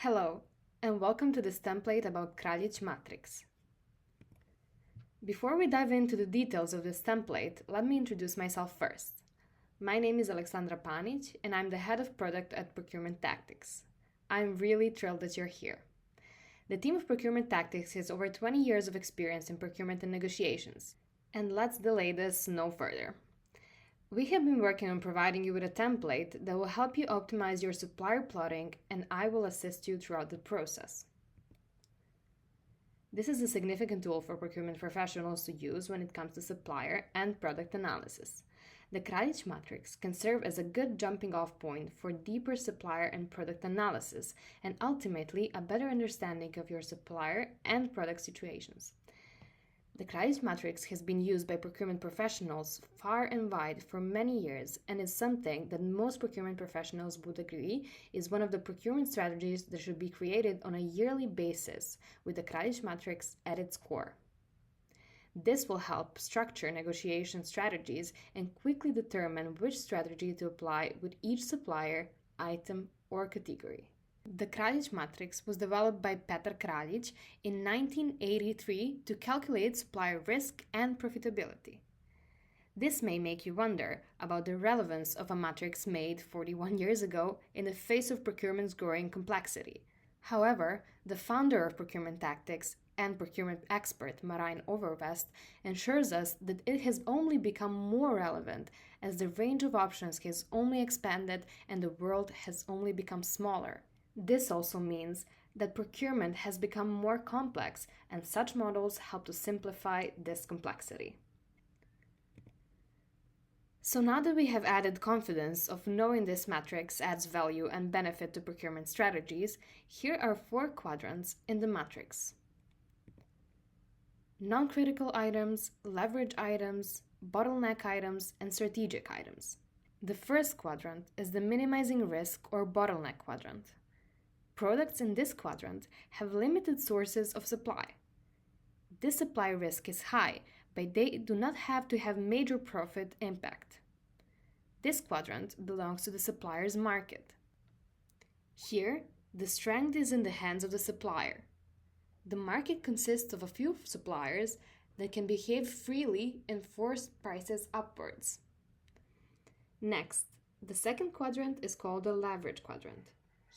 Hello, and welcome to this template about Kraljic matrix. Before we dive into the details of this template, let me introduce myself first. My name is Aleksandra Panic, and I'm the head of product at Procurement Tactics. I'm really thrilled that you're here. The team of Procurement Tactics has over 20 years of experience in procurement and negotiations. And let's delay this no further. We have been working on providing you with a template that will help you optimize your supplier plotting, and I will assist you throughout the process. This is a significant tool for procurement professionals to use when it comes to supplier and product analysis. The Kraljic matrix can serve as a good jumping-off point for deeper supplier and product analysis, and ultimately a better understanding of your supplier and product situations. The Kraljic matrix has been used by procurement professionals far and wide for many years and is something that most procurement professionals would agree is one of the procurement strategies that should be created on a yearly basis with the Kraljic matrix at its core. This will help structure negotiation strategies and quickly determine which strategy to apply with each supplier, item, or category. The Kraljic matrix was developed by Petar Kraljic in 1983 to calculate supplier risk and profitability. This may make you wonder about the relevance of a matrix made 41 years ago in the face of procurement's growing complexity. However, the founder of Procurement Tactics and procurement expert Marijn Overvest ensures us that it has only become more relevant as the range of options has only expanded and the world has only become smaller. This also means that procurement has become more complex, and such models help to simplify this complexity. So now that we have added confidence of knowing this matrix adds value and benefit to procurement strategies, here are 4 quadrants in the matrix. Non-critical items, leverage items, bottleneck items, and strategic items. The first quadrant is the minimizing risk or bottleneck quadrant. Products in this quadrant have limited sources of supply. This supply risk is high, but they do not have to have major profit impact. This quadrant belongs to the supplier's market. Here, the strength is in the hands of the supplier. The market consists of a few suppliers that can behave freely and force prices upwards. Next, the second quadrant is called the leverage quadrant.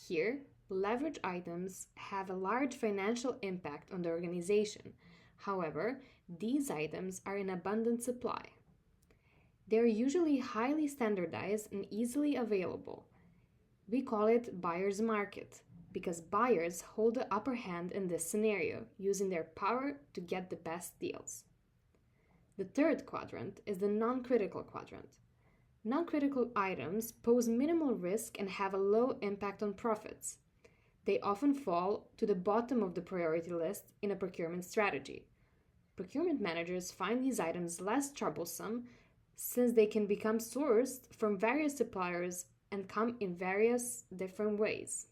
Here, leverage items have a large financial impact on the organization. However, these items are in abundant supply. They are usually highly standardized and easily available. We call it buyer's market because buyers hold the upper hand in this scenario, using their power to get the best deals. The third quadrant is the non-critical quadrant. Non-critical items pose minimal risk and have a low impact on profits. They often fall to the bottom of the priority list in a procurement strategy. Procurement managers find these items less troublesome since they can become sourced from various suppliers and come in various different ways.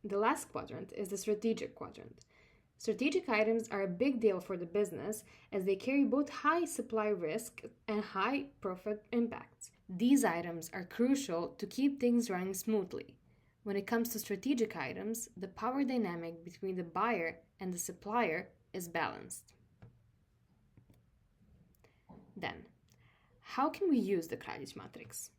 The last quadrant is the strategic quadrant. Strategic items are a big deal for the business as they carry both high supply risk and high profit impacts. These items are crucial to keep things running smoothly. When it comes to strategic items, the power dynamic between the buyer and the supplier is balanced. Then, how can we use the Kraljic matrix?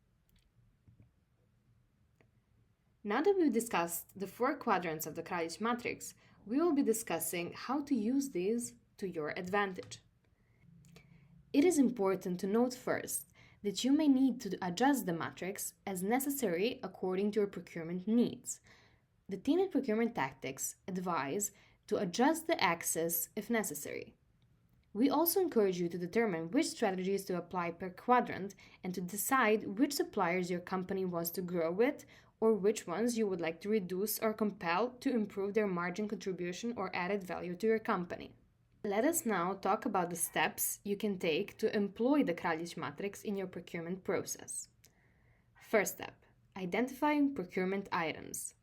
Now that we've discussed the 4 quadrants of the Kraljic matrix, we will be discussing how to use these to your advantage. It is important to note first that you may need to adjust the matrix as necessary according to your procurement needs. The team at Procurement Tactics advise to adjust the axis if necessary. We also encourage you to determine which strategies to apply per quadrant and to decide which suppliers your company wants to grow with or which ones you would like to reduce or compel to improve their margin contribution or added value to your company. Let us now talk about the steps you can take to employ the Kraljic matrix in your procurement process. First step, identifying procurement items.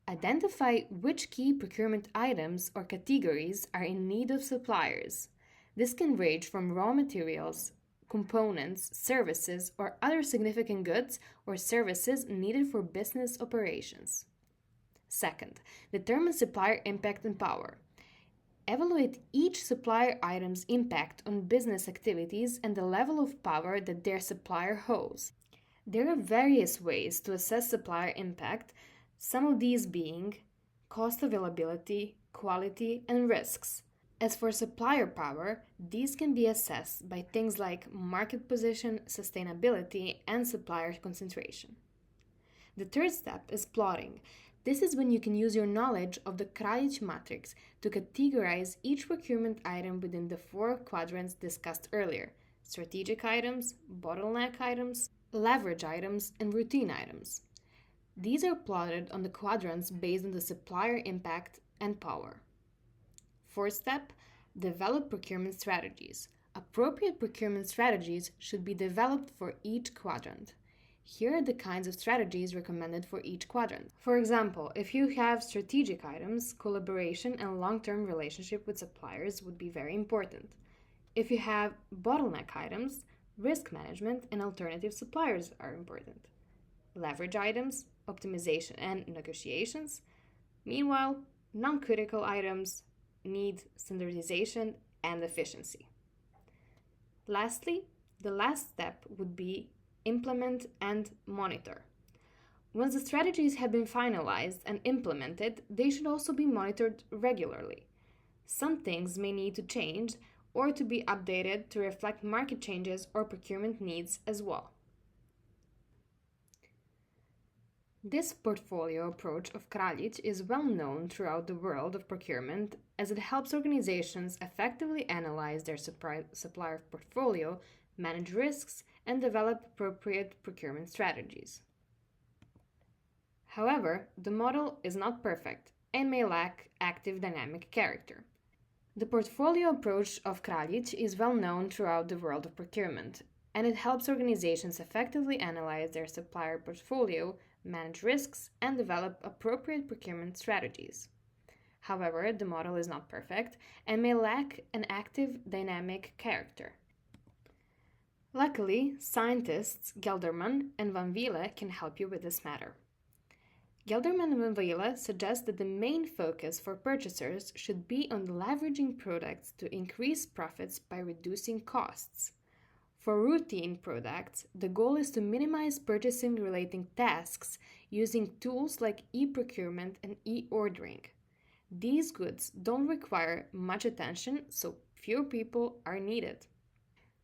Identify which key procurement items or categories are in need of suppliers. This can range from raw materials, components, services, or other significant goods or services needed for business operations. Second, determine supplier impact and power. Evaluate each supplier item's impact on business activities and the level of power that their supplier holds. There are various ways to assess supplier impact, some of these being cost availability, quality, and risks. As for supplier power, these can be assessed by things like market position, sustainability, and supplier concentration. The third step is plotting. This is when you can use your knowledge of the Kraljic matrix to categorize each procurement item within the 4 quadrants discussed earlier: strategic items, bottleneck items, leverage items, and routine items. These are plotted on the quadrants based on the supplier impact and power. Fourth step, develop procurement strategies. Appropriate procurement strategies should be developed for each quadrant. Here are the kinds of strategies recommended for each quadrant. For example, if you have strategic items, collaboration and long-term relationship with suppliers would be very important. If you have bottleneck items, risk management and alternative suppliers are important. Leverage items, optimization and negotiations. Meanwhile, non-critical items need standardization and efficiency. Lastly, the last step would be implement and monitor. Once the strategies have been finalized and implemented, they should also be monitored regularly. Some things may need to change or to be updated to reflect market changes or procurement needs as well. This portfolio approach of Kraljic is well known throughout the world of procurement, as it helps organizations effectively analyze their supplier portfolio, manage risks, and develop appropriate procurement strategies. However, the model is not perfect and may lack active dynamic character. The portfolio approach of Kraljic is well known throughout the world of procurement, and it helps organizations effectively analyze their supplier portfolio, manage risks, and develop appropriate procurement strategies. However, the model is not perfect and may lack an active dynamic character. Luckily, scientists Gelderman and Van Wiele can help you with this matter. Gelderman and Van Wiele suggest that the main focus for purchasers should be on leveraging products to increase profits by reducing costs. For routine products, the goal is to minimize purchasing-related tasks using tools like e-procurement and e-ordering. These goods don't require much attention, so fewer people are needed.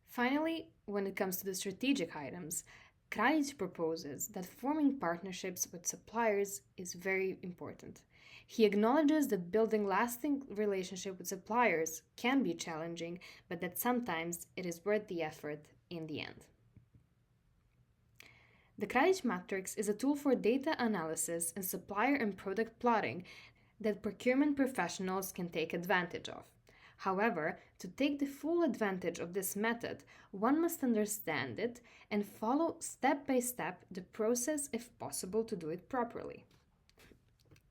Finally, when it comes to the strategic items, Kraljic proposes that forming partnerships with suppliers is very important. He acknowledges that building lasting relationship with suppliers can be challenging, but that sometimes it is worth the effort in the end. The Kraljic matrix is a tool for data analysis and supplier and product plotting that procurement professionals can take advantage of. However, to take the full advantage of this method, one must understand it and follow step by step the process if possible to do it properly.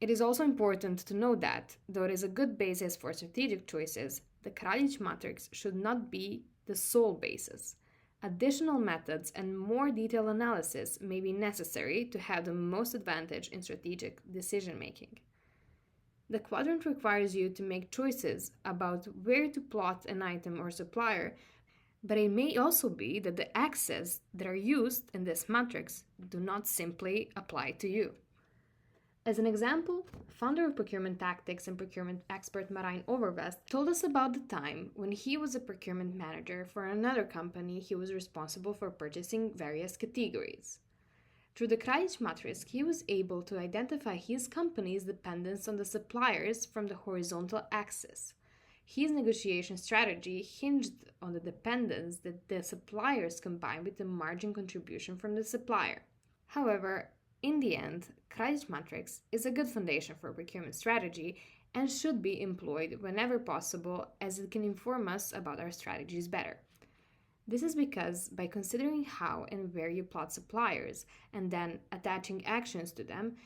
It is also important to note that, though it is a good basis for strategic choices, the Kraljic matrix should not be the sole basis. Additional methods and more detailed analysis may be necessary to have the most advantage in strategic decision-making. The quadrant requires you to make choices about where to plot an item or supplier, but it may also be that the axes that are used in this matrix do not simply apply to you. As an example, founder of Procurement Tactics and procurement expert Marijn Overvest told us about the time when he was a procurement manager for another company. He was responsible for purchasing various categories. Through the Kraljic matrix, he was able to identify his company's dependence on the suppliers from the horizontal axis. His negotiation strategy hinged on the dependence that the suppliers combined with the margin contribution from the supplier. However, in the end, Kraljic matrix is a good foundation for procurement strategy and should be employed whenever possible, as it can inform us about our strategies better. This is because by considering how and where you plot suppliers and then attaching actions to them,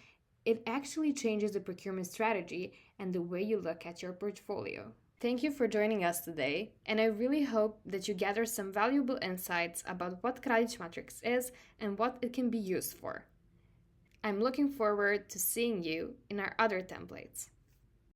it actually changes the procurement strategy and the way you look at your portfolio. Thank you for joining us today, and I really hope that you gather some valuable insights about what Kraljic matrix is and what it can be used for. I'm looking forward to seeing you in our other templates.